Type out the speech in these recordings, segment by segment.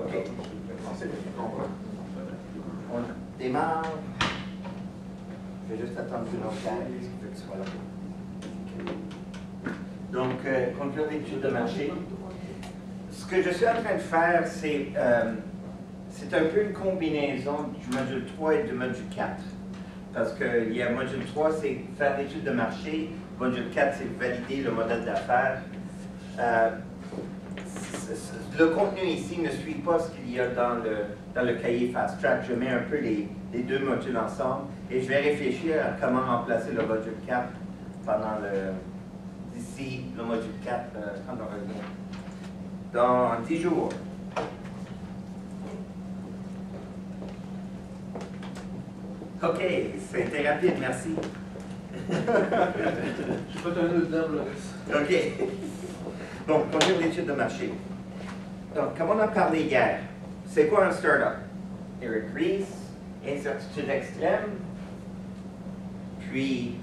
OK. On démarre. Je vais juste attendre une autre caisse qui veut que ce soit là. Donc, conclure l'étude de marché. Ce que je suis en train de faire, c'est un peu une combinaison du module 3 et du module 4. Parce que il y a module 3, c'est faire l'étude de marché. Module 4, c'est valider le modèle d'affaires. Le contenu ici ne suit pas ce qu'il y a dans le cahier Fast Track. Je mets un peu les deux modules ensemble et je vais réfléchir à comment remplacer le module 4 d'ici le module 4 quand on revient. Dans 10 jours. OK, c'était rapide, merci. Je suis pas un autre dame, Loris. OK. Bon, conclure l'étude de marché. Donc, comme on a parlé hier, c'est quoi un startup? Eric Ries, incertitude extrême, puis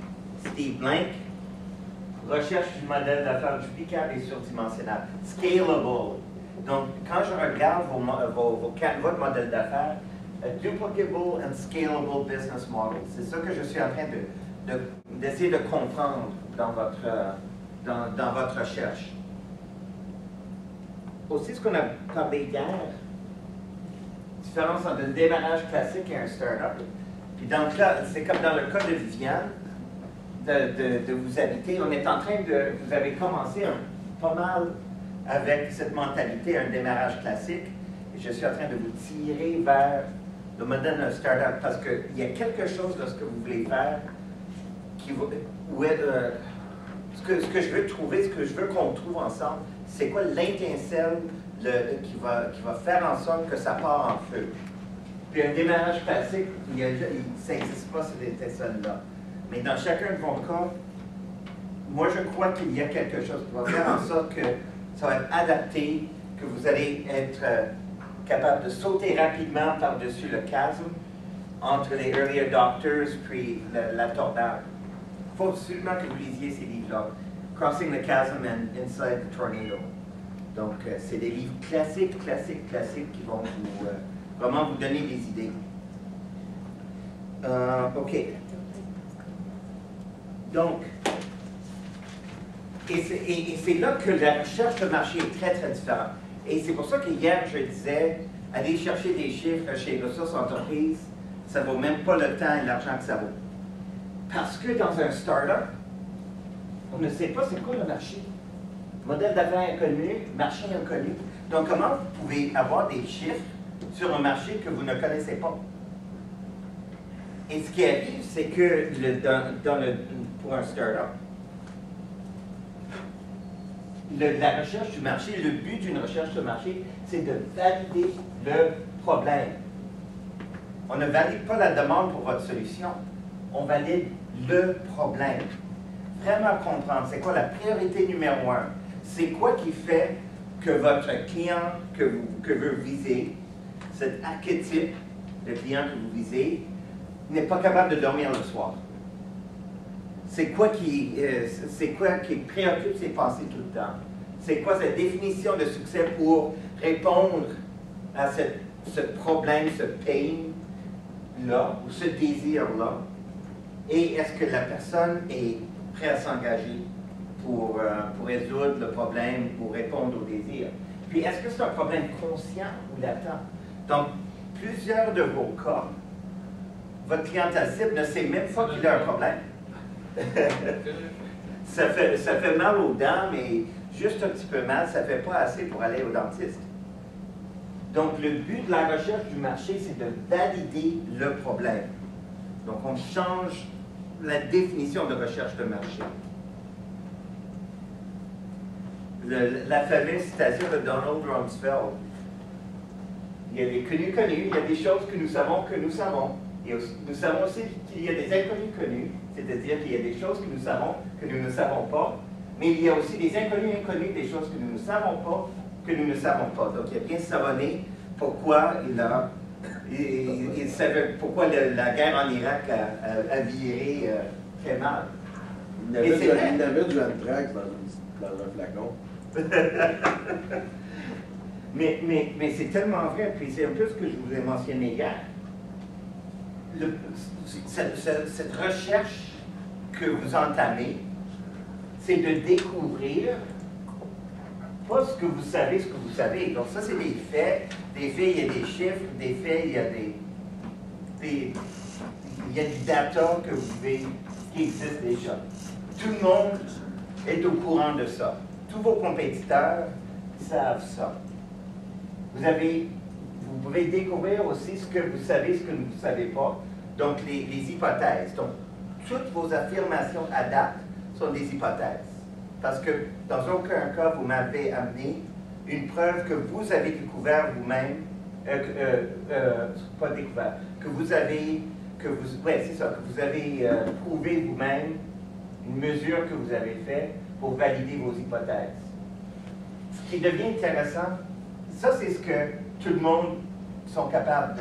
Steve Blank, recherche du modèle d'affaires duplicable et surdimensionnable, scalable. Donc, quand je regarde votre modèle d'affaires, a duplicable and scalable business model, c'est ça que je suis en train d'essayer de comprendre dans votre recherche. Aussi, ce qu'on a parlé hier, différence entre un démarrage classique et un start-up. Puis c'est comme dans le cas de Viviane, de vous habiter, on est en train vous avez commencé pas mal avec cette mentalité, un démarrage classique, et je suis en train de vous tirer vers le modèle d'un start-up, parce qu'il y a quelque chose de ce que vous voulez faire ce que je veux trouver, ce que je veux qu'on trouve ensemble, c'est quoi l'étincelle qui va faire en sorte que ça part en feu. Puis un démarrage classique, ça n'existe pas cette étincelle-là. Mais dans chacun de vos cas, moi je crois qu'il y a quelque chose qui va faire en sorte que ça va être adapté, que vous allez être capable de sauter rapidement par-dessus le chasme entre les early adopters puis la tornade. Il faut absolument que vous lisiez ces livres-là. Crossing the Chasm and Inside the Tornado. Donc, c'est des livres classiques qui vont vraiment vous donner des idées. OK. Donc, et c'est là que la recherche de marché est très, très différente. Et c'est pour ça que hier, je disais, aller chercher des chiffres chez Ressources Entreprises, ça ne vaut même pas le temps et l'argent que ça vaut. Parce que dans un start-up, on ne sait pas c'est quoi le marché. Modèle d'affaires inconnu, marché inconnu. Donc, comment vous pouvez avoir des chiffres sur un marché que vous ne connaissez pas? Et ce qui arrive, c'est que pour un start-up, la recherche du marché, le but d'une recherche de marché, c'est de valider le problème. On ne valide pas la demande pour votre solution, on valide le problème. Vraiment comprendre, c'est quoi la priorité numéro 1? C'est quoi qui fait que votre client que vous visez, cet archétype de client que vous visez, n'est pas capable de dormir le soir? C'est quoi qui préoccupe ses pensées tout le temps? C'est quoi cette définition de succès pour répondre à ce problème, ce pain-là, ou ce désir-là? Et est-ce que la personne est prête à s'engager pour résoudre le problème, pour répondre au désir? Puis, est-ce que c'est un problème conscient ou latent? Dans plusieurs de vos cas, votre clientèle cible ne sait même pas qu'il a un problème. ça fait mal aux dents, mais juste un petit peu mal, ça ne fait pas assez pour aller au dentiste. Donc, le but de la recherche du marché, c'est de valider le problème. Donc, on change la définition de recherche de marché. La fameuse citation de Donald Rumsfeld. Il y a des connus, il y a des choses que nous savons. Et nous savons aussi qu'il y a des inconnus connus, c'est-à-dire qu'il y a des choses que nous savons que nous ne savons pas, mais il y a aussi des inconnus, des choses que nous ne savons pas, que nous ne savons pas. Donc, il a bien savonné pourquoi il savait pourquoi la guerre en Irak a viré très mal. Il y avait du anthrax dans un flacon. Mais c'est tellement vrai, puis c'est un peu ce que je vous ai mentionné hier. Cette recherche que vous entamez, c'est de découvrir pas ce que vous savez, ce que vous savez. Donc ça, c'est des faits. Des faits, il y a des chiffres. Des faits, il y a il y a du data qui existe déjà. Tout le monde est au courant de ça. Tous vos compétiteurs savent ça. Vous pouvez découvrir aussi ce que vous savez, ce que vous ne savez pas. Donc, les hypothèses. Donc, toutes vos affirmations à date sont des hypothèses. Parce que, dans aucun cas, vous m'avez amené une preuve que vous avez découvert vous-même, pas découvert, que vous avez prouvé vous-même une mesure que vous avez faite pour valider vos hypothèses. Ce qui devient intéressant, ça c'est ce que tout le monde sont capables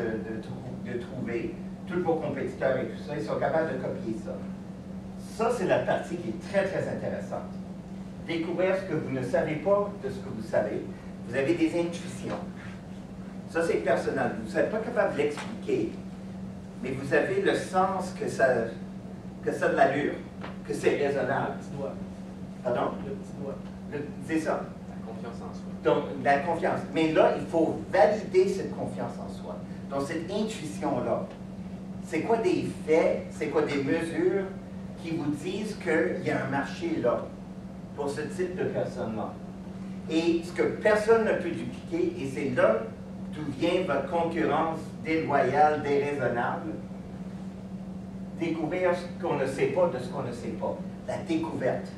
de trouver, tous vos compétiteurs et tout ça, ils sont capables de copier ça. Ça, c'est la partie qui est très, très intéressante. Découvrir ce que vous ne savez pas de ce que vous savez. Vous avez des intuitions. Ça, c'est personnel. Vous n'êtes pas capable de l'expliquer, mais vous avez le sens que ça a de l'allure, que c'est raisonnable. Le petit doigt. Pardon? Le petit doigt. C'est ça. La confiance en soi. Donc, la confiance. Mais là, il faut valider cette confiance en soi. Donc, cette intuition-là, c'est quoi des faits, c'est quoi des mesures qui vous disent qu'il y a un marché là pour ce type de personnes-là. Et ce que personne ne peut dupliquer, et c'est là d'où vient votre concurrence déloyale, déraisonnable, découvrir ce qu'on ne sait pas de ce qu'on ne sait pas. La découverte.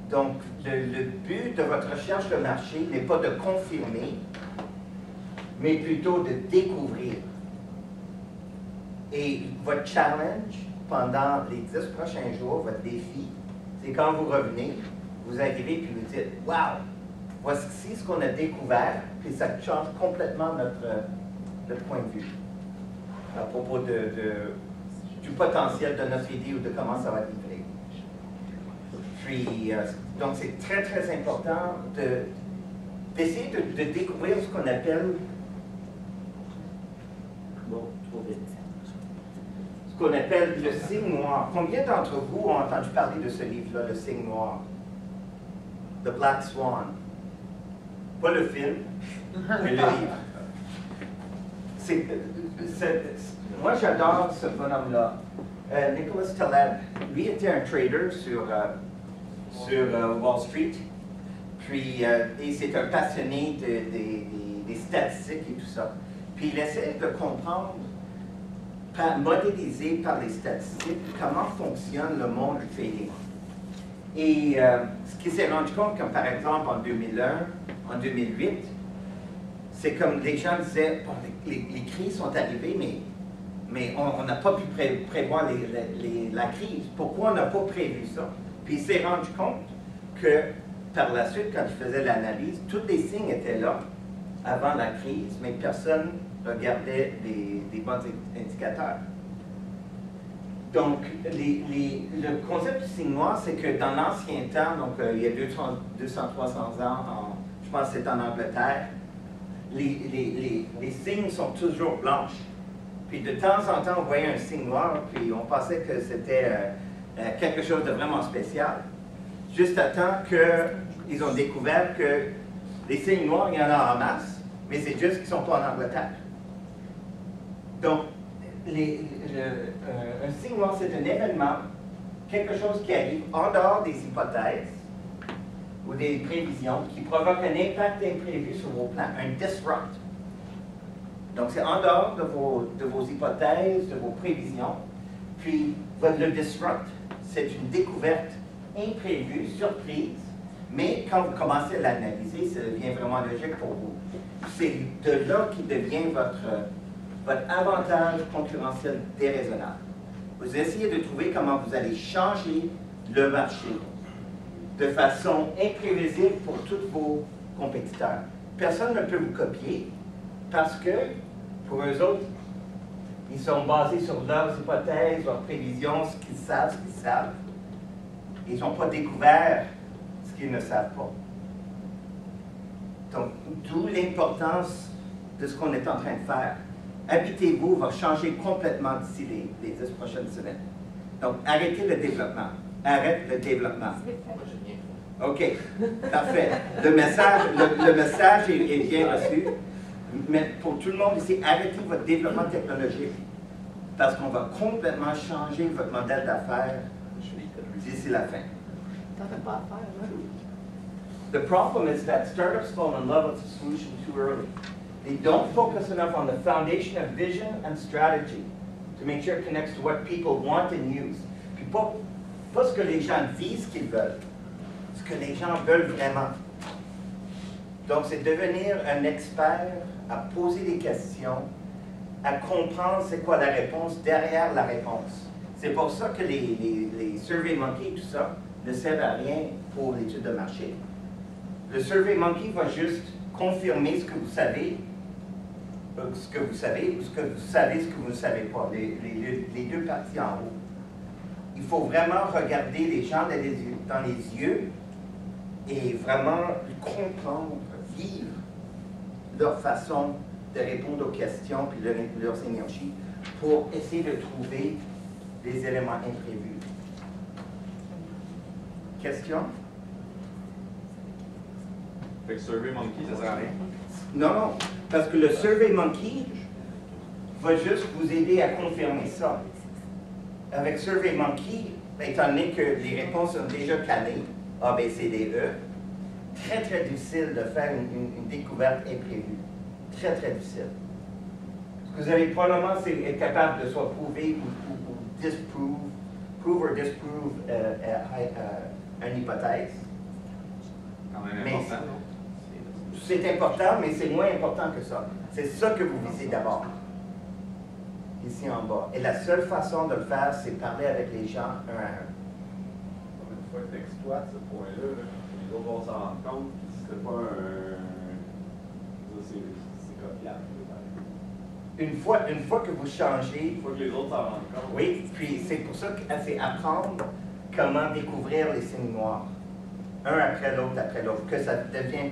Donc, le but de votre recherche de marché n'est pas de confirmer, mais plutôt de découvrir. Et votre challenge pendant les 10 prochains jours, votre défi, c'est quand vous revenez, vous arrivez et vous dites « Wow! Voici ce qu'on a découvert », puis ça change complètement notre point de vue à propos du potentiel de notre idée ou de comment ça va être livré. Puis, donc c'est très, très important d'essayer de découvrir ce qu'on appelle, ce qu'on appelle le signe noir. Combien d'entre vous ont entendu parler de ce livre-là, le signe noir? The Black Swan. Pas le film, mais le livre. Moi, j'adore ce bonhomme-là. Nicholas Taleb, lui était un trader sur Wall Street. Puis, et c'est un passionné des statistiques et tout ça. Puis, il essaie de comprendre, modéliser par les statistiques, comment fonctionne le monde du trading. Et ce qu'il s'est rendu compte, comme par exemple en 2001, en 2008, c'est comme les gens disaient, bon, les crises sont arrivées, mais on n'a pas pu prévoir la crise. Pourquoi on n'a pas prévu ça? Puis il s'est rendu compte que par la suite, quand il faisait l'analyse, tous les signes étaient là avant la crise, mais personne ne regardait les bons indicateurs. Donc, le concept du signe noir, c'est que dans l'ancien temps, donc il y a 200-300 ans, je pense que c'est en Angleterre, les signes sont toujours blanches. Puis de temps en temps, on voyait un signe noir, puis on pensait que c'était quelque chose de vraiment spécial. Juste à temps qu'ils ont découvert que les signes noirs, il y en a en masse, mais c'est juste qu'ils ne sont pas en Angleterre. Donc, un signe noir, c'est un événement, quelque chose qui arrive en dehors des hypothèses ou des prévisions, qui provoque un impact imprévu sur vos plans, un disrupt. Donc, c'est en dehors de vos hypothèses, de vos prévisions. Puis, le disrupt, c'est une découverte imprévue, surprise, mais quand vous commencez à l'analyser, ça devient vraiment logique pour vous. C'est de là qu'il devient votre avantage concurrentiel déraisonnable. Vous essayez de trouver comment vous allez changer le marché de façon imprévisible pour tous vos compétiteurs. Personne ne peut vous copier parce que, pour eux autres, ils sont basés sur leurs hypothèses, leurs prévisions, ce qu'ils savent. Ils n'ont pas découvert ce qu'ils ne savent pas. Donc, d'où l'importance de ce qu'on est en train de faire. Habitez-vous va changer complètement d'ici les 10 prochaines semaines. Donc, arrêtez le développement. Arrête le développement. Moi, j'ai rien fait. OK, parfait. Le message est bien reçu. Mais pour tout le monde ici, arrêtez votre développement technologique. Parce qu'on va complètement changer votre modèle d'affaires d'ici la fin. T'en fais pas affaire, là. The problem is that startups fall in love with the solution too early. They don't focus enough on the foundation of vision and strategy to make sure it connects to what people want and use. Puis pas ce que les gens disent qu'ils veulent, ce que les gens veulent vraiment. Donc, c'est devenir un expert à poser des questions, à comprendre c'est quoi la réponse derrière la réponse. C'est pour ça que les SurveyMonkey et tout ça ne servent à rien pour l'étude de marché. Le SurveyMonkey va juste confirmer ce que vous savez, ou ce que vous savez ce que vous ne savez pas, les deux parties en haut. Il faut vraiment regarder les gens dans les yeux et vraiment comprendre, vivre leur façon de répondre aux questions puis leurs énergies pour essayer de trouver des éléments imprévus. Question? Fait que SurveyMonkey, ça sert à rien. Non, parce que le SurveyMonkey va juste vous aider à confirmer ça. Avec SurveyMonkey, étant donné que les réponses sont déjà calées, A, B, C, D, E, très, très difficile de faire une découverte imprévue. Très, très difficile. Ce que vous avez probablement, c'est être capable de soit prouver ou disprove, prove or disprove une hypothèse. Quand même Mais important, non? c'est important, mais c'est moins important que ça. C'est ça que vous visez d'abord. Ici en bas. Et la seule façon de le faire, c'est parler avec les gens un à un. Une fois que tu exploites ce point-là, là, les autres vont s'en rendre compte que c'était pas c'est copiable. Une fois que vous changez, Une fois que les autres s'en rendent compte. oui, puis c'est pour ça que c'est apprendre comment découvrir les signes noirs. Un après l'autre, que ça devient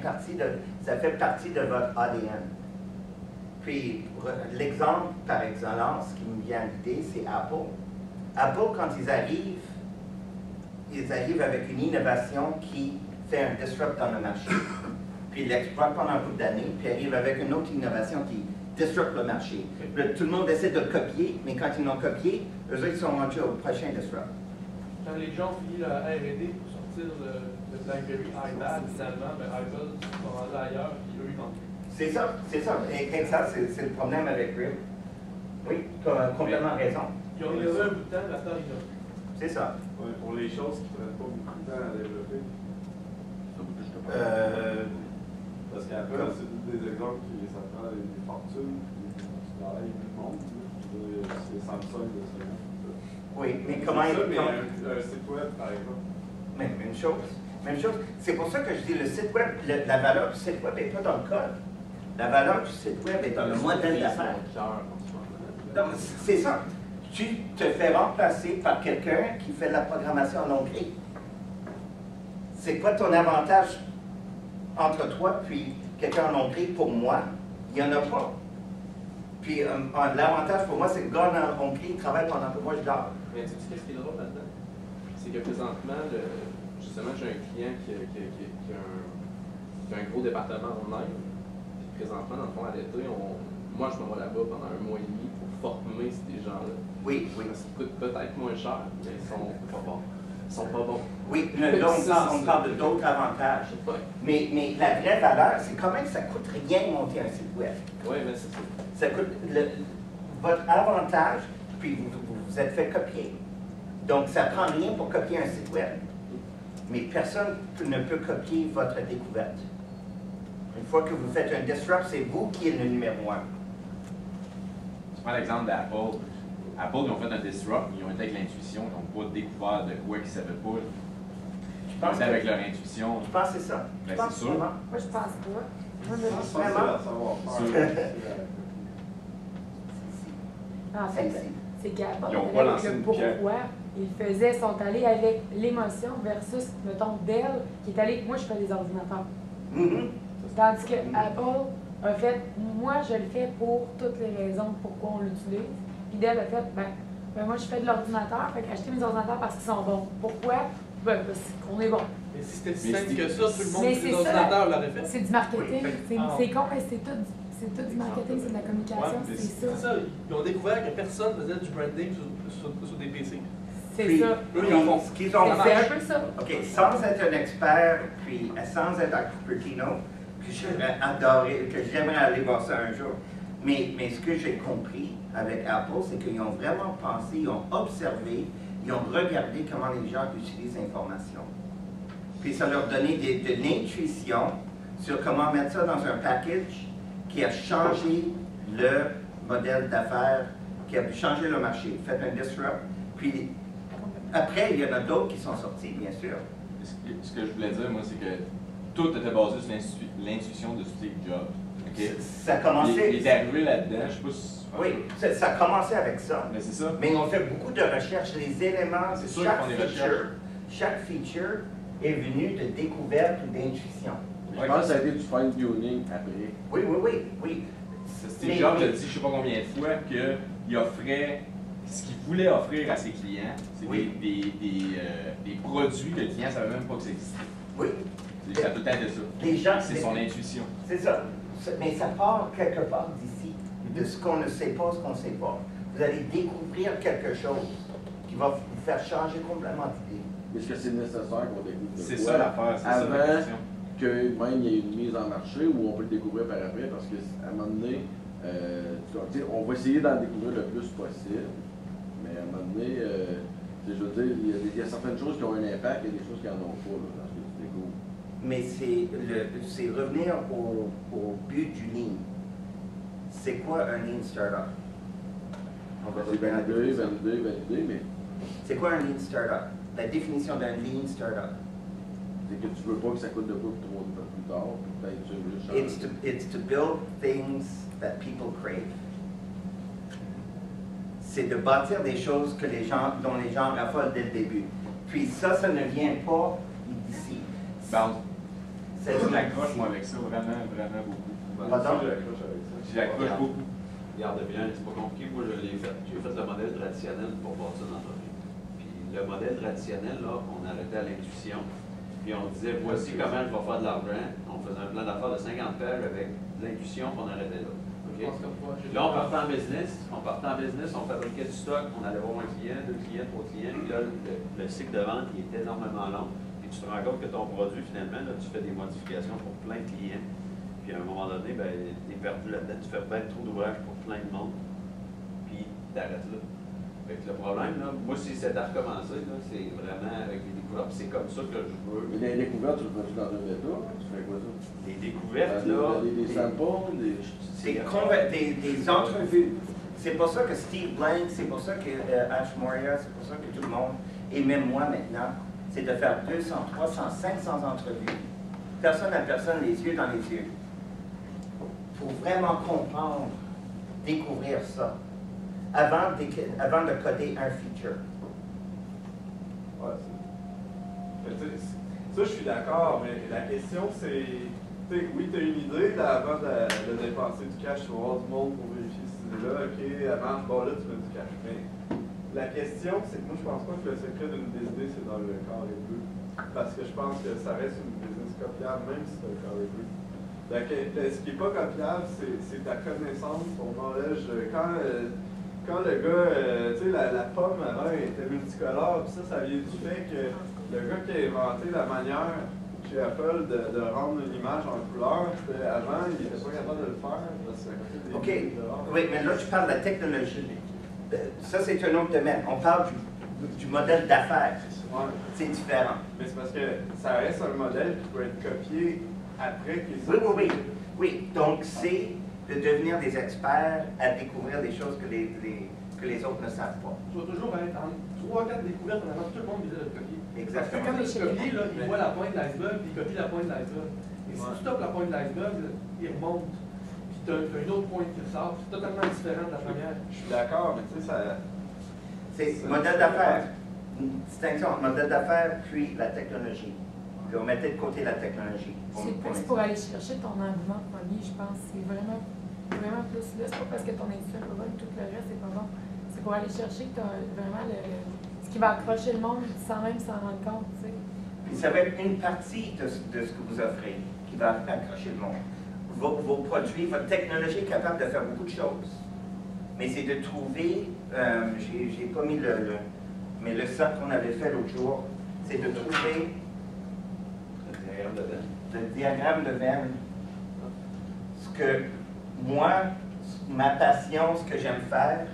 ça fait partie de votre ADN. Puis, l'exemple par excellence qui me vient à l'idée, c'est Apple. Apple, quand ils arrivent avec une innovation qui fait un disrupt dans le marché. Puis, ils l'exploitent pendant un couple d'années, puis arrivent avec une autre innovation qui disrupt le marché. Puis, tout le monde essaie de le copier, mais quand ils l'ont copié, eux autres, ils sont rendus au prochain disrupt. Quand les gens ont fini la R&D pour sortir le BlackBerry iPad, finalement, ben, Apple sont rendus ailleurs, puis eux, ils vendent plus. C'est ça. Et ça, c'est le problème avec RIP. Oui, tu as complètement raison. Ils ont levé un bout de temps, maintenant, ils n'ont plus. C'est ça. Ouais, pour les choses qui ne prennent pas beaucoup de temps à développer. Parce qu'Apple, c'est des exemples qui ça prend des fortunes, qui travaillent tout le monde. C'est Samsung de ce monde. Oui, mais comment ça, mais comment- un site web, par exemple. Même chose. Même chose. C'est pour ça que je dis le site web, la valeur du site web n'est pas dans le code. La valeur du site web est dans le modèle d'affaires. Donc, c'est ça. Tu te fais remplacer par quelqu'un qui fait de la programmation en onglet. C'est quoi ton avantage entre toi puis quelqu'un en onglet? Pour moi, il n'y en a pas. Puis l'avantage pour moi, c'est que le gars en onglet, il travaille pendant que moi je dors. Mais tu sais qu'est-ce qui est drôle là-dedans? C'est que présentement, justement, j'ai un client qui a un gros département online. Puis présentement, dans le fond, à l'été, moi, je m'en vais là-bas pendant 1 mois et demi pour former ces gens-là. Oui. Parce qu'ils coûtent peut-être moins cher, mais ils sont pas bons. Ils sont pas bons. Oui, là, on parle d'autres avantages. Ouais. Mais la vraie valeur, c'est quand même que ça ne coûte rien de monter un site web. Oui, mais c'est ça. Ça coûte votre avantage, puis vous vous êtes fait copier. Donc, ça ne prend rien pour copier un site web. Mais personne ne peut copier votre découverte. Une fois que vous faites un disrupt, c'est vous qui êtes le numéro 1. Tu prends l'exemple d'Apple. Apple, ils ont fait un disrupt, ils ont été avec l'intuition, ils n'ont pas découvert de quoi qu'ils ne savaient pas. Je Ils pense étaient avec que, leur intuition. je pense que c'est ça. Ben, Je pense c'est sûr. vraiment. Moi, je pense pas. Moi, C'est facile à savoir faire. En fait, c'est qu'Apple, Ils ont pas avec lancé le une pourquoi, ils faisaient, sont allés avec l'émotion versus, mettons, Dell, qui est allé, moi, je fais des ordinateurs. Mhm. Tandis que Apple a fait, moi je le fais pour toutes les raisons pourquoi on l'utilise. Puis Dell a fait, ben moi je fais de l'ordinateur, fait qu'acheter mes ordinateurs parce qu'ils sont bons. Pourquoi? Ben parce qu'on est bon. Mais si c'était si Mais simple c'est- que ça, tout le monde Mais qui c'est les ça, ordinateurs l'aurait fait. C'est du marketing. Oui. C'est con, mais c'est tout du marketing, c'est de la communication, Ouais, mais c'est c'est ça. ça. Ils ont découvert que personne faisait du branding sur des PC. C'est Puis, ça. Eux, ils en font. ce qu'ils ont C'est un fait, peu ça. OK, sans être un expert, puis sans être à Cupertino, que j'aimerais adorer, que j'aimerais aller voir ça un jour. Mais ce que j'ai compris avec Apple, c'est qu'ils ont vraiment pensé, ils ont observé, ils ont regardé comment les gens utilisent l'information. Puis ça leur donnait de l'intuition sur comment mettre ça dans un package qui a changé le modèle d'affaires, qui a changé le marché, fait un disrupt. Puis après, il y en a d'autres qui sont sortis, bien sûr. Ce que je voulais dire, moi, c'est que tout était basé sur l'intuition de Steve Jobs. OK? Ça a commencé. Il est arrivé là-dedans, je sais pas si. Oui, ça a commencé avec ça. Mais c'est ça. Mais on fait beaucoup de recherches. Les éléments, C'est sûr chaque qu'ils font des chaque feature est venu de découverte ou d'intuition. Je pense que ça a été du fine-tuning après. Oui, oui, oui, oui. Steve Mais- Jobs a mais- dit, je sais pas combien de fois, qu'il offrait ce qu'il voulait offrir à ses clients, c'est Oui. des produits que le client ne savait même pas que ça existait. Oui, Ça a tout été ça. les gens, C'est son intuition. c'est ça. Mais ça part quelque part d'ici, de ce qu'on ne sait pas, ce qu'on ne sait pas. Vous allez découvrir quelque chose qui va vous faire changer complètement d'idée. Est-ce que c'est nécessaire qu'on découvre de C'est quoi ça l'affaire, c'est ça la avant question. que même il y ait une mise en marché où on peut le découvrir par après? Parce qu'à un moment donné, tu sais, on va essayer d'en découvrir le plus possible, mais à un moment donné, je veux dire, il y a certaines choses qui ont un impact et des choses qui n'en ont pas là, dans ce que tu découvres. Mais c'est revenir au but du lean. C'est quoi un lean startup? On va C'est revenir à validé, ça. validé, mais C'est quoi un lean startup? La définition d'un lean startup. c'est que tu veux pas que ça coûte de quoi trop plus tard, puis peut-être tu veux juste changer. It's to build things that people crave. C'est de bâtir des choses dont les gens raffolent dès le début. Puis ça ne vient pas d'ici. Ben, C'est je l'accroche, moi, avec ça, vraiment, vraiment beaucoup. Pardon? J'accroche avec ça. Je l'accroche beaucoup. Regarde bien, c'est pas compliqué. Moi, je l'ai fait. J'ai fait le modèle traditionnel pour bâtir l'entreprise. Puis le modèle traditionnel, là, on arrêtait à l'intuition. Puis on disait, voici comment je vais faire de l'argent. On faisait un plan d'affaires de 50 pages avec l'intuition, puis on arrêtait là. OK? Je pense comme toi. J'ai Là, on fait- partait en business, on fabriquait du stock, on allait voir un client, 2 clients, 3 clients. Puis là, le cycle de vente, il est énormément long. Puis tu te rends compte que ton produit, finalement, là, tu fais des modifications pour plein de clients. Puis à un moment donné, ben, tu es perdu là-dedans, tu fais bien trop d'ouvrages pour plein de monde. Puis t'arrêtes là. Fait que le problème, là, moi, si c'est à recommencer, là, c'est vraiment avec les découvertes. Puis c'est comme ça que je veux. Mais les découvertes, tu le fais dans un bêta, tu fais quoi ça? Les découvertes, là. Des samples, des entrevues. C'est pour ça que Steve Blank, c'est pour ça que Ash Moria, c'est pour ça que tout le monde, et même moi maintenant, c'est de faire 200, 300, 500 entrevues, personne à personne, les yeux dans les yeux, pour vraiment comprendre, découvrir ça, avant de coder un feature. Ouais, mais tu sais, ça, je suis d'accord, mais la question, c'est, tu sais, oui, tu as une idée, là, avant de dépenser du cash, tu vas avoir du monde pour vérifier cette idée-là, OK, avant, bon, là, tu mets du cash. Mais la question, c'est que moi, je pense pas que le secret d'une des idées, c'est dans le carré bleu. Parce que je pense que ça reste une business copiable, même si c'est un carré bleu. Donc, ce qui n'est pas copiable, c'est ta connaissance, ton knowledge. Quand le gars, tu sais, la pomme avant était multicolore, puis ça vient du fait que le gars qui a inventé la manière chez Apple de rendre une image en couleur, avant, il n'était pas capable de le faire parce que ça coûtait des OK. milliers de dollars. Oui, mais là, tu parles de la technologie. Ça, c'est un autre domaine. On parle du modèle d'affaires. Ouais. C'est différent. Mais c'est parce que ça reste un modèle qui peut être copié après qu'il Oui, oui, oui. Oui, donc c'est de devenir des experts à découvrir des choses que les autres ne savent pas. Tu vas toujours être en 3-4 découvertes en avant, tout le monde visait le copier. Exactement. Comme les Le copier, là, il voit la pointe de l'iceberg, puis il copie la pointe de l'iceberg. Et si tu stoppes la pointe de l'iceberg, il remonte. Puis tu as une autre pointe qui ressort, c'est totalement différent de la première. Je suis d'accord, mais tu sais, ça. C'est modèle d'affaires. Une distinction entre modèle d'affaires puis la technologie. puis on mettait de côté la technologie. C'est plus pour aller chercher ton engouement premier, je pense. C'est vraiment plus là. C'est pas parce que ton industrie est pas bonne, tout le reste est pas bon. C'est pour aller chercher que tu as vraiment ce qui va accrocher le monde sans même s'en rendre compte, tu sais. Puis ça va être une partie de ce que vous offrez qui va accrocher le monde. Vos produits, votre technologie est capable de faire beaucoup de choses. Mais c'est de trouver, j'ai pas mis mais le sac qu'on avait fait l'autre jour, c'est de trouver le diagramme de Venn. Ce que moi, ma passion, ce que j'aime faire,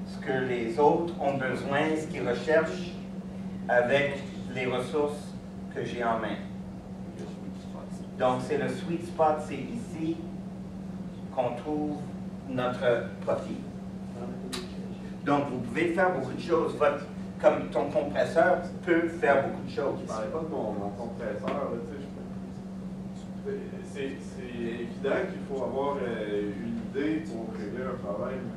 ce que les autres ont besoin, ce qu'ils recherchent avec les ressources que j'ai en main. Donc, c'est le sweet spot, c'est ici qu'on trouve notre profit. Donc, vous pouvez faire beaucoup de choses. Comme ton compresseur peut faire beaucoup de choses. Je ne parlais pas de mon compresseur. C'est évident qu'il faut avoir une idée pour régler un problème.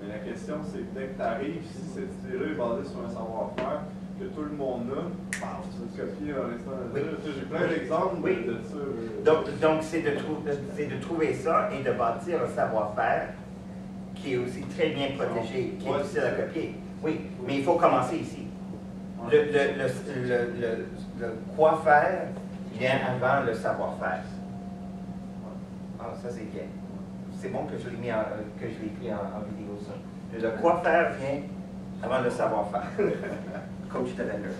Mais la question, c'est dès que tu arrives, si cette idée-là est basée sur un savoir-faire que tout le monde a, tu vas te copier à l'instant. Oui. J'ai plein d'exemples Oui. de ça. Donc c'est de trouver ça et de bâtir un savoir-faire qui est aussi très bien protégé, qui est difficile à copier. Oui, mais il faut commencer ici. Le quoi faire vient avant le savoir-faire. Ah, ça c'est bien. C'est bon que je l'ai pris en vidéo, ça. Le quoi faire vient avant le savoir-faire. Coach de vendor.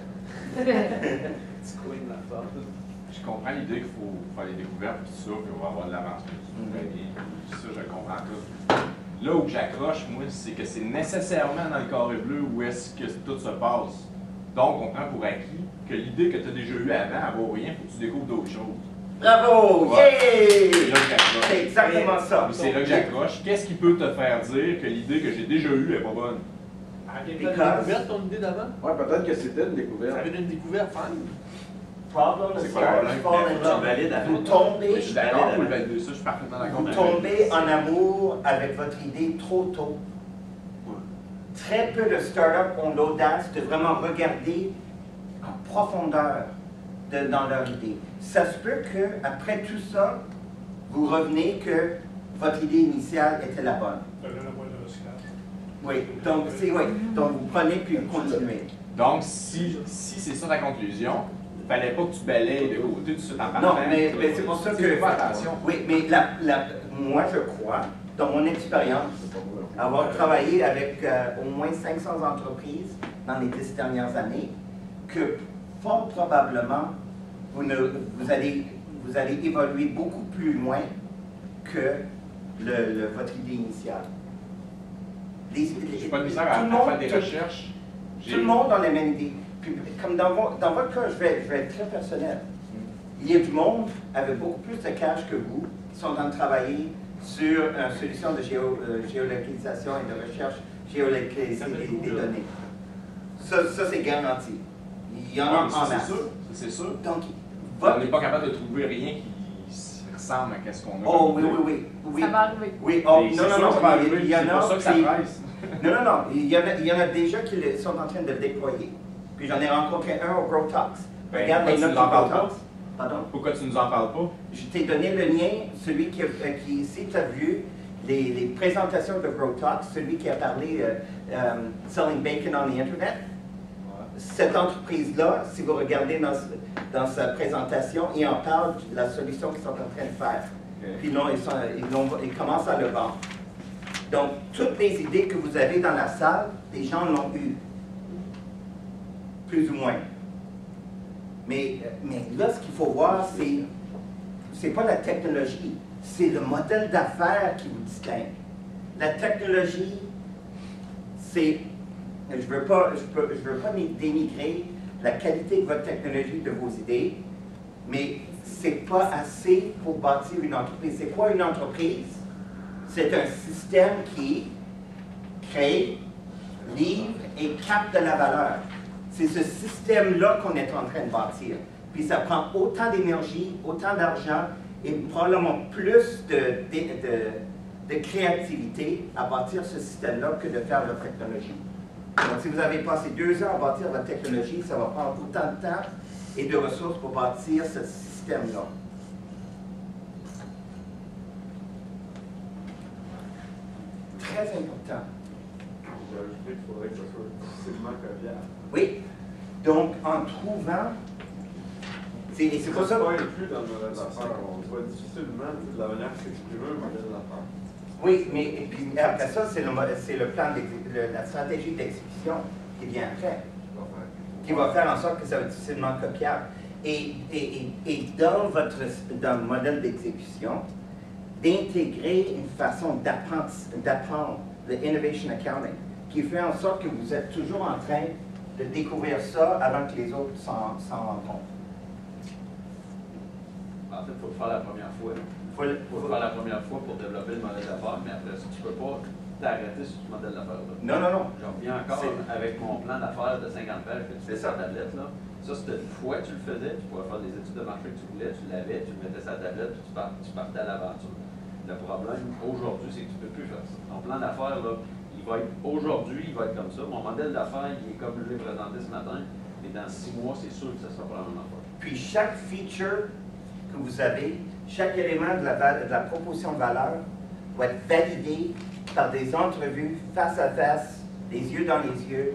Je comprends l'idée qu'il faut faire les découvertes, puis tout ça, puis on va avoir de l'avance. Très bien. Ça, je comprends tout. Là où j'accroche, moi, c'est que c'est nécessairement dans le carré bleu où est-ce que tout se passe. Donc, on prend pour acquis que l'idée que tu as déjà eue avant, elle vaut rien, il faut que tu découvres d'autres choses. Bravo! Ouais. Yeah! C'est là que j'accroche. C'est exactement ça. Puis c'est là que j'accroche. Qu'est-ce qui peut te faire dire que l'idée que j'ai déjà eue n'est pas bonne? Quelqu'un a découvert ton idée d'avant? Ouais, peut-être que c'était une découverte. Ça avait une découverte, fine. Problem C'est is quoi le problème? fall in Tu love. valides avant. Vous tombez, Je suis d'accord pour le valider ça, je suis parfaitement d'accord. vous tombez en amour avec votre idée trop tôt. Très peu de startups ont l'audace de vraiment regarder en profondeur dans leur idée. Ça se peut qu'après tout ça, vous revenez que votre idée initiale était la bonne. Oui, donc vous prenez puis vous continuez. Donc, si c'est ça ta conclusion, il ne fallait pas que tu balayes de côté tout de suite en partant. Non, mais c'est pour ça que... Fais pas attention. Oui, mais moi, je crois, dans mon expérience, avoir travaillé avec au moins 500 entreprises dans les 10 dernières années, que fort probablement, vous allez évoluer beaucoup plus loin que votre idée initiale. Je n'ai pas de misère à faire des recherches. Tout le monde a la même idée. Puis, comme dans votre cas, je vais être très personnel. Il y a du monde avec beaucoup plus de cash que vous qui sont en train de travailler sur une solution de géolocalisation et de recherche géolocalisée des données. Ça c'est garanti. Il y en a en masse. C'est sûr. Donc, On n'est pas capable de trouver rien qui ressemble à ce qu'on a. Oh oui. Ça va arriver. Oui, Mais c'est sûr que ça va arriver. il y en C'est a. pour ça que ça puis- presse. Non, il y en a déjà qui sont en train de le déployer. Puis j'en ai rencontré un au Grow Talks. Ben, Regarde les pourquoi notes tu nous en du parles Grow Talks. Pardon? Pourquoi tu nous en parles pas? Je t'ai donné le lien, celui qui si tu as vu les présentations de Grow Talks, celui qui a parlé Selling Bacon on the Internet. Cette entreprise-là, si vous regardez dans sa présentation, il en parle de la solution qu'ils sont en train de faire. Puis là, ils commencent à le vendre. Donc, toutes les idées que vous avez dans la salle, les gens l'ont eues. Plus ou moins. Mais là, ce qu'il faut voir, c'est pas la technologie, c'est le modèle d'affaires qui vous distingue. La technologie, c'est... Je veux pas dénigrer la qualité de votre technologie, de vos idées, mais c'est pas assez pour bâtir une entreprise. C'est quoi une entreprise? C'est un système qui crée, livre et capte de la valeur. C'est ce système-là qu'on est en train de bâtir. Puis ça prend autant d'énergie, autant d'argent et probablement plus de créativité à bâtir ce système-là que de faire la technologie. Donc si vous avez passé 2 ans à bâtir votre technologie, ça va prendre autant de temps et de ressources pour bâtir ce système-là. Très important. J'ai ajouté qu'il faudrait que ce soit difficilement copiable. Oui. Donc, en trouvant... Et c'est pour ça... pas inclus dans le modèle d'affaires. On doit difficilement, de la manière que s'exprimer un modèle d'affaires. Oui, mais et puis, après ça, c'est le plan, la stratégie d'exécution qui vient après, qui va faire en sorte que ça va être difficilement copiable. Et dans dans le modèle d'exécution, d'intégrer une façon d'apprendre, le innovation accounting, qui fait en sorte que vous êtes toujours en train de découvrir ça avant que les autres s'en rendent compte. En fait, il faut le faire la première fois. Il faut le faire la première fois pour développer le modèle d'affaires, mais après ça, tu ne peux pas t'arrêter sur ce modèle d'affaires-là. Non, non, non. Je reviens encore avec mon plan d'affaires de 50 pages que tu fais sur la tablette. Là. Ça, c'était une fois que tu le faisais, tu pouvais faire les études de marché que tu voulais, tu l'avais, tu le mettais sur la tablette, puis tu partais à l'aventure. Le problème, aujourd'hui, c'est que tu ne peux plus faire ça. Ton plan d'affaires, là, il va être aujourd'hui, il va être comme ça. Mon modèle d'affaires, il est comme je l'ai présenté ce matin, mais dans 6 mois, c'est sûr que ça sera pas la même affaire. Puis chaque feature que vous avez, chaque élément de la proposition de valeur va être validé par des entrevues face à face, les yeux dans les yeux,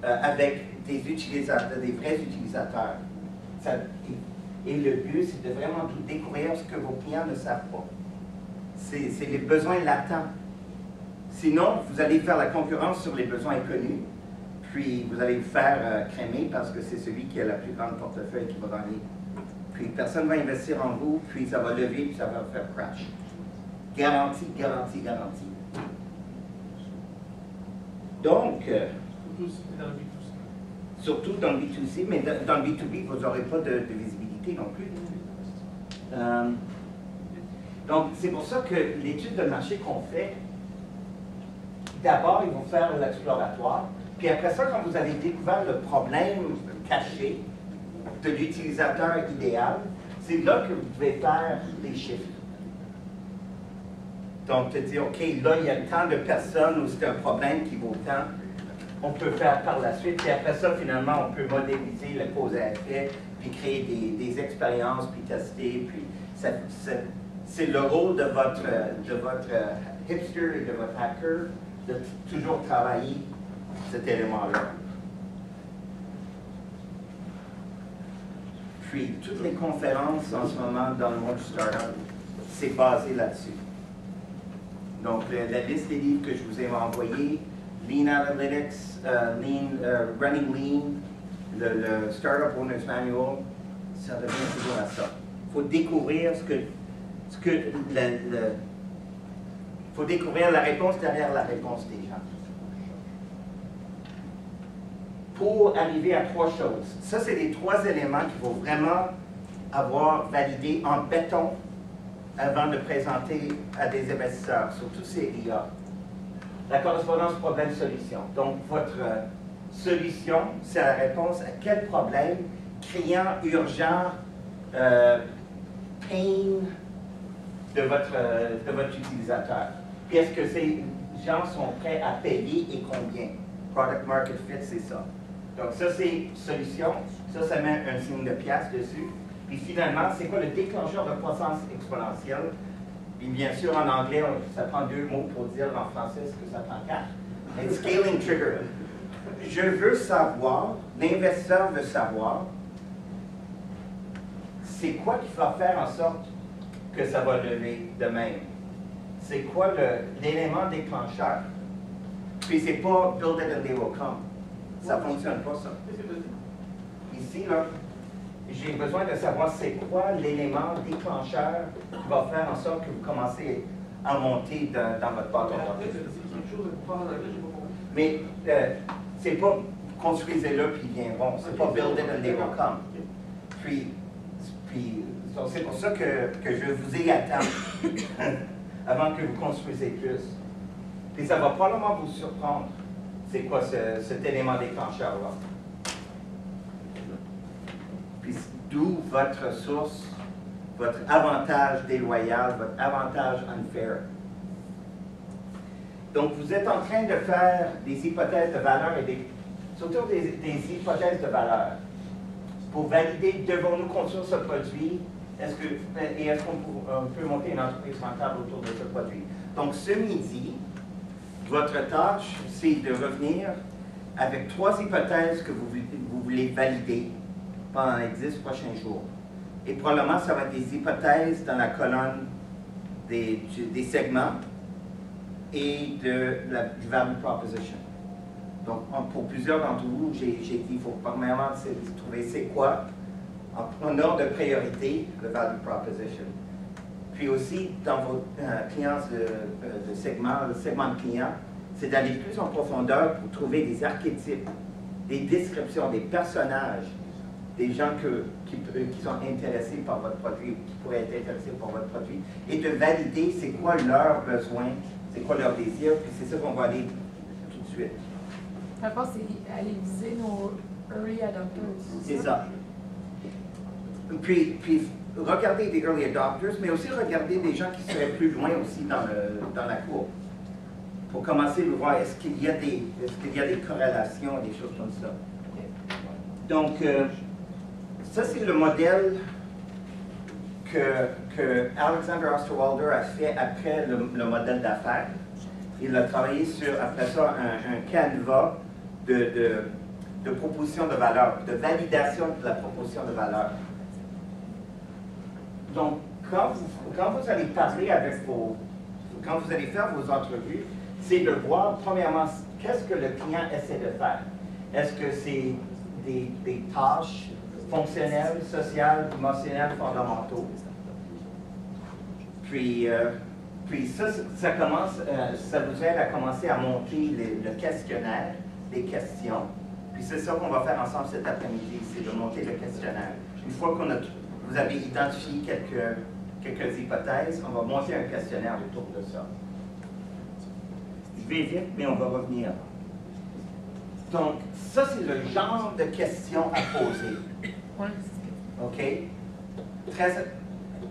avec des utilisateurs, des vrais utilisateurs. Et le but, c'est de vraiment découvrir ce que vos clients ne savent pas. C'est les besoins latents. Sinon, vous allez faire la concurrence sur les besoins inconnus, puis vous allez vous faire crémer parce que c'est celui qui a la plus grande portefeuille qui va gagner. Puis personne ne va investir en vous, puis ça va lever, puis ça va faire crash. Garantie, garantie, garantie. Donc, surtout dans le B2C, mais dans le B2B, vous n'aurez pas de visibilité non plus. Donc, c'est pour ça que l'étude de marché qu'on fait, d'abord, ils vont faire l'exploratoire, puis après ça, quand vous avez découvert le problème caché de l'utilisateur idéal, c'est là que vous devez faire les chiffres. Donc, te dire, OK, là, il y a tant de personnes où c'est un problème qui vaut tant, on peut faire par la suite, puis après ça, finalement, on peut modéliser le cause à effet, puis créer des expériences, puis tester, puis c'est le rôle de votre hipster et de votre hacker de toujours travailler cet élément-là. Puis, toutes les conférences en ce moment dans le monde du startup, c'est basé là-dessus. Donc, la liste des livres que je vous ai envoyés, Lean Analytics, Running Lean, le Startup Owner's Manual, ça revient toujours à ça. Il faut découvrir faut découvrir la réponse derrière la réponse des gens. Pour arriver à 3 choses. Ça, c'est les 3 éléments qu'il faut vraiment avoir validés en béton avant de présenter à des investisseurs, surtout ces IA. La correspondance problème-solution. Donc, votre solution, c'est la réponse à quel problème criant, urgent, pain de votre utilisateur. Puis est-ce que ces gens sont prêts à payer et combien? Product Market Fit, c'est ça. Donc ça, c'est solution. Ça met un signe de pièce dessus. Puis finalement, c'est quoi le déclencheur de croissance exponentielle? Puis bien sûr, en anglais, ça prend 2 mots pour dire en français ce que ça prend 4. Mais scaling trigger. Je veux savoir, l'investisseur veut savoir, c'est quoi qui va faire en sorte que ça va lever de même? C'est quoi l'élément déclencheur? Puis c'est pas build it and they will come. Ça ne fonctionne pas, ça. Ici, là, j'ai besoin de savoir c'est quoi l'élément déclencheur qui va faire en sorte que vous commencez à monter dans votre bâton. Mais c'est pas construisez-le puis ils viendront. C'est pas build it and they will come. Puis c'est pour ça que je vous ai attendu avant que vous construisez plus. Puis ça va probablement vous surprendre. C'est quoi cet élément déclencheur-là? Puis d'où votre source, votre avantage déloyal, votre avantage unfair. Donc vous êtes en train de faire des hypothèses de valeur et surtout des hypothèses de valeur. pour valider, devons-nous construire ce produit, est-ce qu'on peut monter une entreprise rentable autour de ce produit. Donc, ce midi, votre tâche, c'est de revenir avec 3 hypothèses que vous voulez valider pendant les 10 prochains jours. Et probablement, ça va être des hypothèses dans la colonne des segments et du value proposition. Donc, pour plusieurs d'entre vous, j'ai dit qu'il faut premièrement trouver c'est quoi, en ordre de priorité, le value proposition. Puis aussi, dans vos clients de segment, le segment de clients, c'est d'aller plus en profondeur pour trouver des archétypes, des descriptions, des personnages, des gens qui sont intéressés par votre produit ou qui pourraient être intéressés par votre produit, et de valider c'est quoi leurs besoins, c'est quoi leurs désirs, puis c'est ça qu'on va aller tout de suite. D'abord, c'est aller viser nos early adopters. C'est ça. Puis regarder des early adopters, mais aussi regarder des gens qui seraient plus loin aussi dans la cour. Pour commencer à voir, est-ce qu'il y a des corrélations, des choses comme ça. Donc, ça c'est le modèle que Alexander Osterwalder a fait après le modèle d'affaires. Il a travaillé sur, après ça, un canevas de proposition de valeur, de validation de la proposition de valeur. Donc, quand vous allez parler quand vous allez faire vos entrevues, c'est de voir, premièrement, qu'est-ce que le client essaie de faire. Est-ce que c'est des tâches fonctionnelles, sociales, émotionnelles, fondamentaux? Puis ça commence, ça vous aide à commencer à monter le questionnaire, les questions. Puis c'est ça qu'on va faire ensemble cet après-midi, c'est de monter le questionnaire. Une fois que vous avez identifié quelques hypothèses, on va monter un questionnaire autour de ça. Je vais vite, mais on va revenir. Donc, ça, c'est le genre de questions à poser. OK?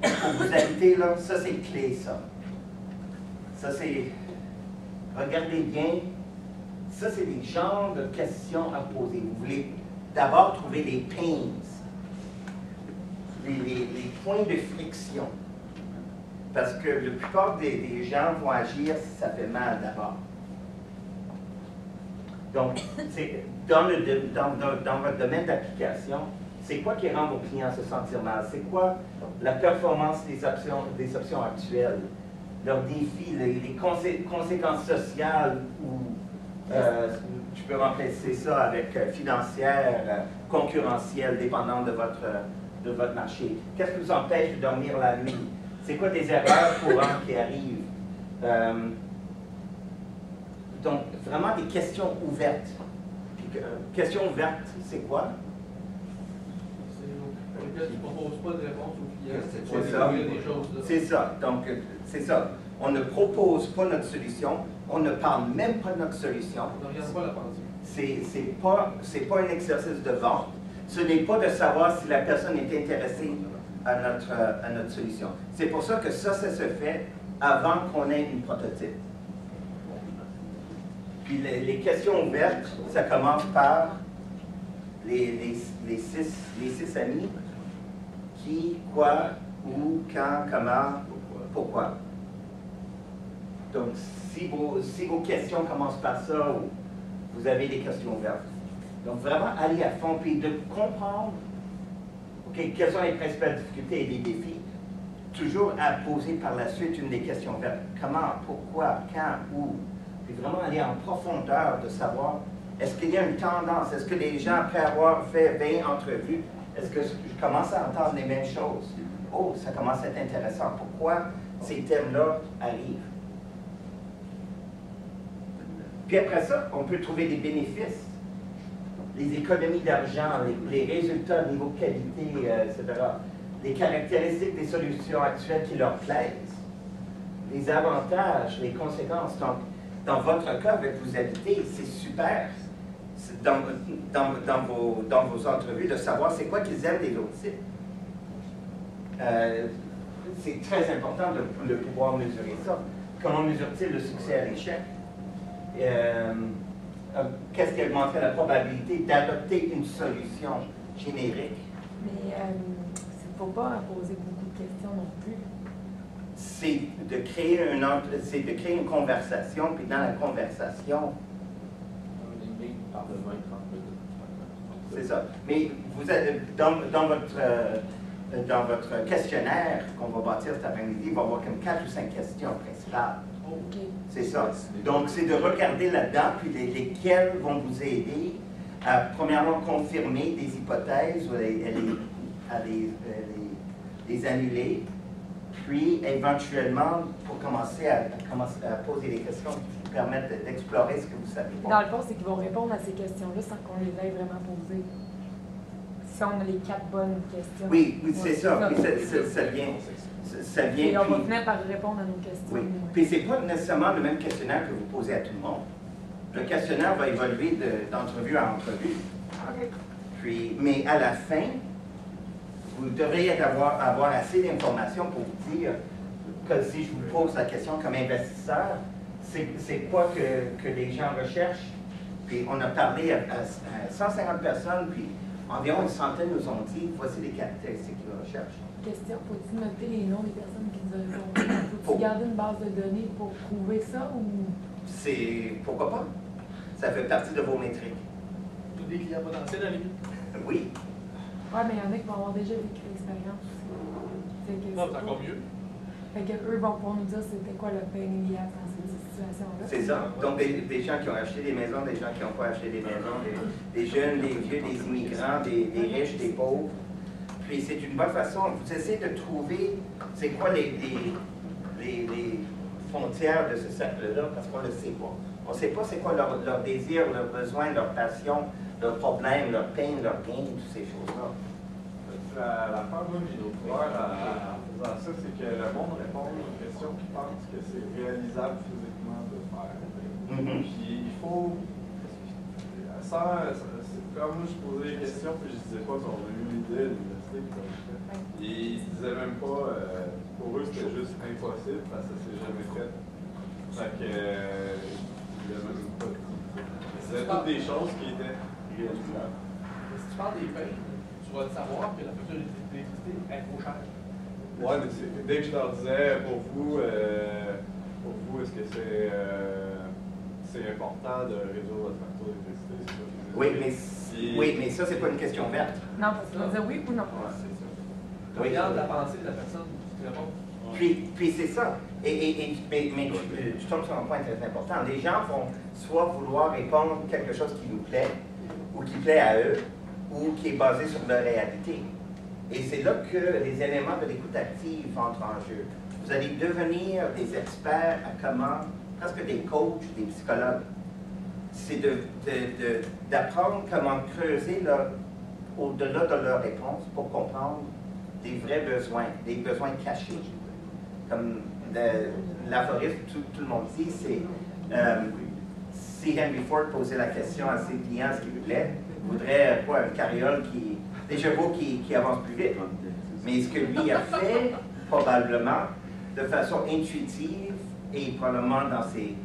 Pour vous inviter, là, ça, c'est clé, ça. Ça, c'est... Regardez bien. Ça, c'est des genres de questions à poser. Vous voulez d'abord trouver les pains, les points de friction. Parce que la plupart des gens vont agir si ça fait mal d'abord. Donc, dans votre domaine d'application, c'est quoi qui rend vos clients se sentir mal? C'est quoi la performance des options actuelles? Leurs défis, les conséquences sociales ou tu peux remplacer ça avec financière, concurrentielle, dépendant de votre marché. Qu'est-ce qui vous empêche de dormir la nuit? C'est quoi des erreurs courantes qui arrivent? Donc, vraiment des questions ouvertes. Questions ouvertes, c'est quoi? C'est qui ne propose pas de réponse aux clients. C'est ça. C'est ça. Donc, c'est ça. On ne propose pas notre solution. On ne parle même pas de notre solution. On ne regarde pas la pensée. C'est pas un exercice de vente. Ce n'est pas de savoir si la personne est intéressée à notre solution. C'est pour ça que ça se fait avant qu'on ait une prototype. Puis les questions ouvertes, ça commence par les six amis. Qui, quoi, où, quand, comment, pourquoi. Donc, si vos questions commencent par ça, vous avez des questions ouvertes. Donc, vraiment aller à fond, puis de comprendre quelles sont les principales difficultés et les défis. Toujours à poser par la suite une des questions ouvertes. Comment, pourquoi, quand, où. Puis vraiment aller en profondeur de savoir, est-ce qu'il y a une tendance? Est-ce que les gens, après avoir fait 20 entrevues, est-ce que je commence à entendre les mêmes choses? Oh, ça commence à être intéressant. Pourquoi ces thèmes-là arrivent? Puis après ça, on peut trouver des bénéfices. Les économies d'argent, les résultats au niveau qualité, etc. Les caractéristiques des solutions actuelles qui leur plaisent. Les avantages, les conséquences. Donc, dans votre cas, avec vous habitez, c'est super. Dans vos entrevues, de savoir c'est quoi qu'ils aiment des autres sites. C'est très important de pouvoir mesurer ça. Comment mesure-t-il le succès à l'échec? Qu'est-ce qui augmenterait la probabilité d'adopter une solution générique Mais il ne faut pas poser beaucoup de questions non plus. C'est de créer une conversation, puis dans la conversation, Par de 20-30 minutes. c'est ça. Mais vous êtes, dans votre questionnaire qu'on va bâtir cet après-midi, il va y avoir comme 4 ou 5 questions principales. OK. C'est ça. Donc, c'est de regarder là-dedans, puis lesquelles vont vous aider à, premièrement, confirmer des hypothèses ou à les annuler, puis éventuellement, pour commencer à poser des questions qui vous permettent d'explorer ce que vous savez pas. Dans le fond, c'est qu'ils vont répondre à ces questions-là sans qu'on les ait vraiment posées. Si on a les 4 bonnes questions. Oui, Ouais, c'est ça. Puis ça vient. Et on va puis- finir par répondre à nos questions. Oui. Puis c'est pas nécessairement le même questionnaire que vous posez à tout le monde. Le questionnaire va évoluer d'entrevue à entrevue. OK. Puis, mais à la fin, vous devriez avoir assez d'informations pour vous dire que si je vous pose la question comme investisseur, c'est quoi que les gens recherchent. Puis on a parlé à 150 personnes, puis environ une centaine nous ont dit voici les caractéristiques qu'ils recherchent. Question, faut-il noter les noms des personnes qui nous ont répondu? Faut-il garder une base de données pour prouver ça ou... Pourquoi pas? Ça fait partie de vos métriques. Tous des clients potentiels à la limite. Oui. Ouais, mais il y en a qui vont avoir déjà vécu l'expérience. Fait que Non, c'est encore mieux. Fait qu'eux vont pouvoir nous dire c'était quoi le pain in the ass dans cette situation-là. C'est ça. Donc, des gens qui ont acheté des maisons, des gens qui n'ont pas acheté des maisons, des jeunes, des vieux, des immigrants, des riches, des pauvres. Puis, c'est une bonne façon. Vous essayez de trouver c'est quoi les frontières de ce cercle-là, parce qu'on ne le sait pas. On ne sait pas c'est quoi leur désir, leurs besoins, leurs passions, leurs problèmes, leurs peines, leurs gains, toutes ces choses-là. La part moi, que j'ai découvert en faisant ça, c'est que le monde répond aux questions qui pensent que c'est réalisable physiquement de faire. Mhm. Puis il faut. C'est comme moi, je posais des questions, puis je disais pas si on a eu l'idée à l'université. Ils disaient même pas. Pour eux, c'était juste impossible parce que ça s'est jamais fait. Fait que. Il y a même pas dit. C'était toutes des choses qui étaient réalisables. Mais si tu parles des payes, tu vas le savoir que la facture d'électricité est trop chère. Ouais, mais dès que je leur disais, pour vous est-ce que c'est important de réduire votre facture d'électricité? C'est ça qu'ils disaient. Oui, mais ça, c'est pas une question verte. Non, parce qu'ils vont dire oui ou non. Ouais, c'est ça. Tu regardes la pensée de la personne qui te répond. Puis c'est ça. Mais je tombe sur un point très important. Les gens vont soit vouloir répondre quelque chose qui nous plaît, ou qui plaît à eux, ou qui est basé sur leur réalité. Et c'est là que les éléments de l'écoute active entrent en jeu. Vous allez devenir des experts à comment, presque des coachs, des psychologues. C'est d'apprendre comment creuser au-delà de leurs réponses pour comprendre des vrais besoins, des besoins cachés. Comme l'aphorisme, tout le monde dit, c'est si Henry Ford posait la question à ses clients ce qu'il voulait, il voudrait quoi, une carriole des chevaux qui avancent plus vite. Mais ce que lui a fait, probablement, de façon intuitive et probablement dans ses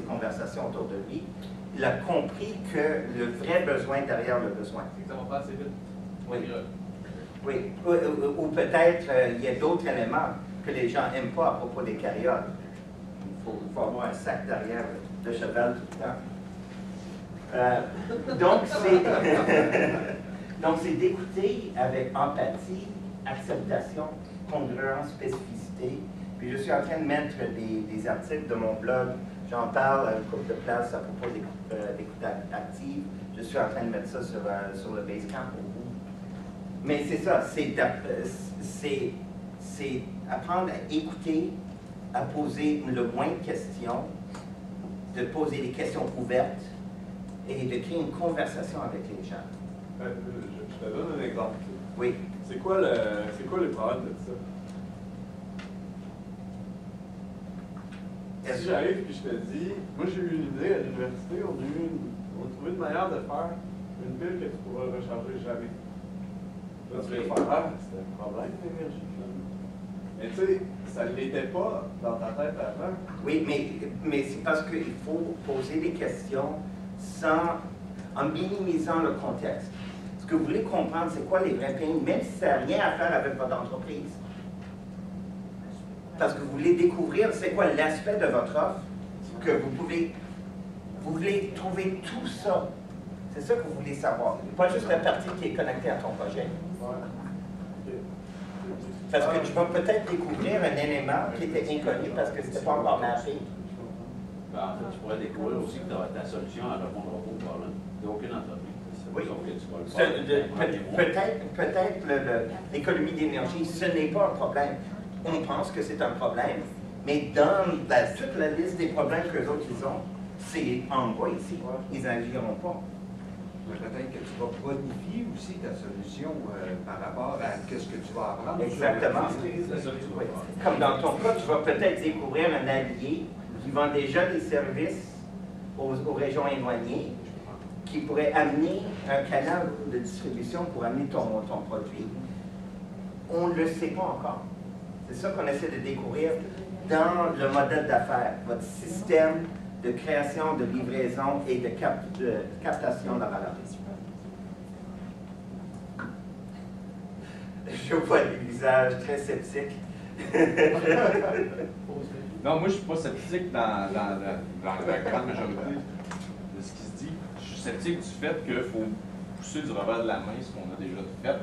conversations autour de lui, il a compris que le vrai besoin derrière le besoin. C'est que ça va pas assez vite. Oui, ou peut-être il y a d'autres éléments que les gens n'aiment pas à propos des carrioles. Il faut avoir un sac derrière le cheval tout le temps. Donc, c'est d'écouter avec empathie, acceptation, congruence, spécificité. Puis je suis en train de mettre des articles de mon blog. J'en parle à une couple de places à propos d'écoute active. Je suis en train de mettre ça sur le Basecamp pour vous. Mais c'est ça, c'est apprendre à écouter, à poser le moins de questions, de poser des questions ouvertes et de créer une conversation avec les gens. Je te donne un exemple. Oui. C'est quoi le problème de ça? Si j'arrive et je te dis, moi j'ai eu une idée à l'université, on a trouvé une manière de faire une pile que tu pourras recharger jamais. Là, tu vas faire, c'était un problème d'énergie. Mais tu sais, ça ne l'était pas dans ta tête avant. Oui, mais c'est parce qu'il faut poser des questions en minimisant le contexte. Ce que vous voulez comprendre, c'est quoi les vrais pains, même si ça n'a rien à faire avec votre entreprise. Parce que vous voulez découvrir c'est quoi l'aspect de votre offre, que vous voulez trouver tout ça. C'est ça que vous voulez savoir. Pas juste la partie qui est connectée à ton projet. Parce que tu vas peut-être découvrir un élément qui était inconnu parce que c'était pas encore mappé. Ben, en fait, tu pourrais découvrir aussi que ta solution ne répondra pas au problème d'aucune entreprise. Oui. Sauf que tu vas le faire. Peut-être l'économie d'énergie, ce n'est pas un problème. On pense que c'est un problème, mais dans toute la liste des problèmes que les autres ils ont, c'est en bas ici. Ils n'agiront pas. Peut-être que tu vas bonifier aussi ta solution par rapport à ce que tu vas apprendre. Exactement. C'est ça que tu vas faire. Comme dans ton cas, tu vas peut-être découvrir un allié qui vend déjà des services aux régions éloignées, qui pourrait amener un canal de distribution pour amener ton produit. On ne le sait pas encore. C'est ça qu'on essaie de découvrir dans le modèle d'affaires, votre système de création, de livraison et de captation de la valeur. Je vois des visages très sceptiques. Non, moi, je ne suis pas sceptique dans la grande majorité de ce qui se dit. Je suis sceptique du fait qu'il faut pousser du revers de la main ce qu'on a déjà fait.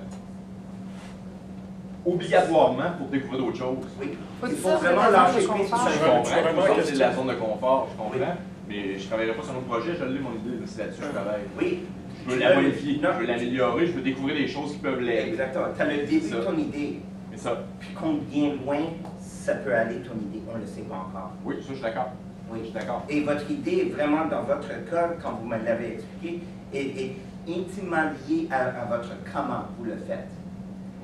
Obligatoirement pour découvrir d'autres choses. Oui. Faut Il que faut ça, vraiment c'est la lâcher zone de prise sur confort. Je ça. comprends. C'est de la zone de confort, je comprends. Mais je ne travaillerai pas sur notre projet, je l'ai mon idée, c'est là-dessus que je travaille. Oui. Je veux la modifier, je veux l'améliorer, je veux découvrir des choses qui peuvent l'aider. Exactement. Tu as le début de Ça. ton idée. Mais ça, Puis combien loin ça peut aller ton idée, on ne le sait pas encore. oui, ça, je suis d'accord. Oui. Je suis d'accord. Et votre idée, vraiment, dans votre cas, quand vous me l'avez expliqué, est intimement liée à votre comment vous le faites.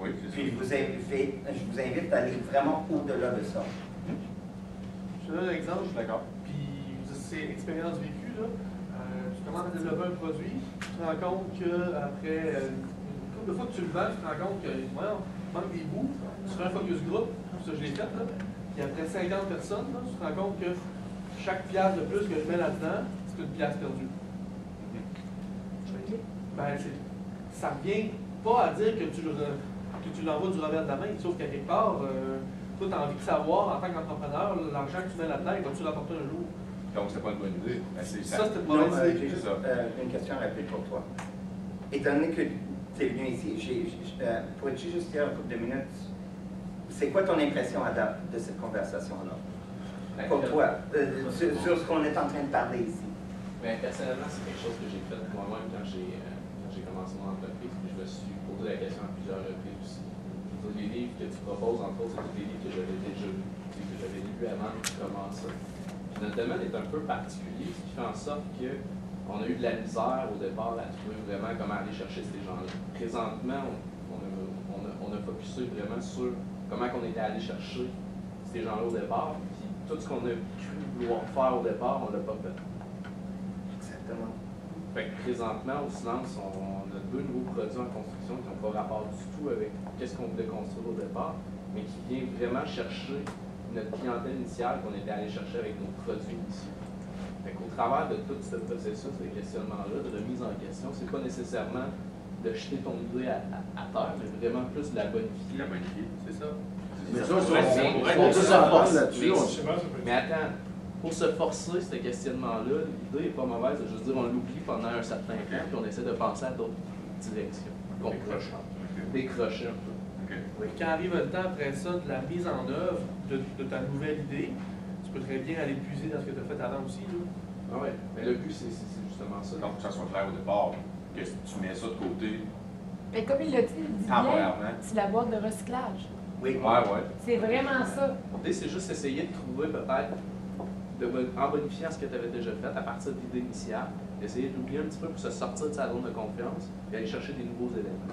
Oui, c'est Puis ça. je vous invite à aller vraiment au-delà de ça. Je te donne un exemple. Je suis d'accord. Puis c'est expérience vécue, là. Tu commences à développer un produit, tu te rends compte qu'après une couple de fois que tu le vends, tu te rends compte qu'il manque des bouts. Tu fais un focus group, ça je l'ai fait, là. Puis après 50 personnes, là, tu te rends compte que chaque pièce de plus que je mets là-dedans, c'est une pièce perdue. Ben, ça revient pas à dire que tu l'envoies du revers de la main, sauf qu'à quelque part, toi, tu as envie de savoir, en tant qu'entrepreneur, l'argent que tu mets là-dedans, il va-tu rapporter un jour? Donc, c'était pas une bonne idée. Ben, Ça, c'était une Non, mauvaise idée. j'ai juste une question rapide pour toi. Étant donné que tu es venu ici, pourrais-tu juste dire un couple de minutes, c'est quoi ton impression à date de cette conversation-là? Pour toi, sur ce qu'on est en train de parler ici. Ben, personnellement, c'est quelque chose que j'ai fait moi-même quand j'ai commencé mon entreprise. Puis je me suis posé la question à plusieurs reprises aussi. Les livres que tu proposes, entre autres, c'est tous les livres que j'avais déjà lus, que j'avais lus avant de commencer. Puis notre domaine est un peu particulier, ce qui fait en sorte qu'on a eu de la misère au départ à trouver vraiment comment aller chercher ces gens-là. Présentement, on a focusé vraiment sur comment on était allé chercher ces gens-là au départ. Puis tout ce qu'on a cru vouloir faire au départ, on ne l'a pas fait. Exactement. Fait que présentement, au silence, on a 2 nouveaux produits en construction qui n'ont pas rapport du tout avec qu'est-ce qu'on voulait construire au départ, mais qui vient vraiment chercher notre clientèle initiale qu'on était allé chercher avec nos produits initiaux. Fait qu'au travers de tout ce processus de questionnement-là, de remise en question, c'est pas nécessairement de jeter ton idée à terre, mais vraiment plus de la bonifier. La bonne idée, C'est ça. Mais ça, on on s'en passe là-dessus. Mais attends, pour se forcer ce questionnement-là, l'idée n'est pas mauvaise. Je veux dire, on l'oublie pendant un certain temps, puis on essaie de penser à d'autres directions. Décrocher un peu. Oui, quand arrive le temps après ça de la mise en œuvre de ta nouvelle idée, tu peux très bien aller puiser dans ce que tu as fait avant aussi. Là. Ah ouais, mais le but, c'est justement ça. Donc, que ça soit clair au départ, que tu mets ça de côté Mais comme il l'a dit bien, temporairement. c'est la boîte de recyclage. Oui. Ouais. C'est vraiment ça. L'idée, c'est juste essayer de trouver peut-être, en bonifiant ce que tu avais déjà fait à partir de l'idée initiale, essayer d'oublier un petit peu pour se sortir de sa zone de confiance et aller chercher des nouveaux éléments.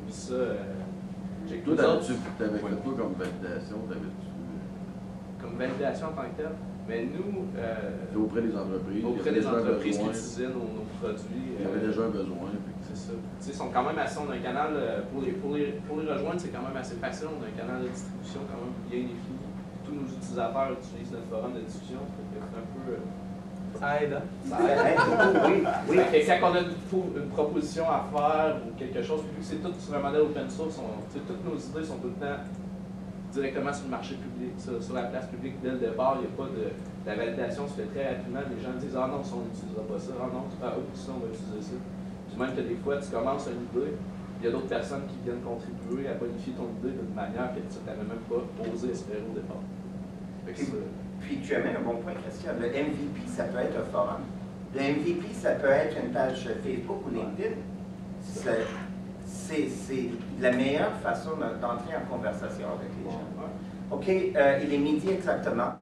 Puis ça, j'ai que Toi, nous autres, t'avais fait quoi comme validation? comme validation en tant que telle, mais nous, C'est auprès des entreprises. auprès il y des avait déjà un entreprises qui besoin. utilisaient nos produits, Il y avait déjà un besoin. c'est ça. Tu sais, ils sont quand même assez, on a un canal, pour les rejoindre, c'est quand même assez facile, on a un canal de distribution quand même bien défini. Tous nos utilisateurs utilisent notre forum de discussion, fait que c'est un peu Ça aide, hein? Ça aide beaucoup, oui. Oui. Fait que quand on a une proposition à faire ou quelque chose, vu que c'est tout sur un modèle open source, toutes nos idées sont tout le temps directement sur le marché public, sur la place publique. Dès le départ, il n'y a pas de... La validation se fait très rapidement. Les gens disent « Ah non, ça, on n'utilisera pas ça. Ah non, ça, on va utiliser ça. » Puis même que des fois, tu commences une idée, il y a d'autres personnes qui viennent contribuer à bonifier ton idée d'une manière que tu n'avais même pas osé espérer au départ. Puis tu amènes un bon point, Christian. Le MVP, ça peut être un forum. Le MVP, ça peut être une page Facebook ou LinkedIn. C'est la meilleure façon d'entrer en conversation avec les gens. OK, il est midi exactement.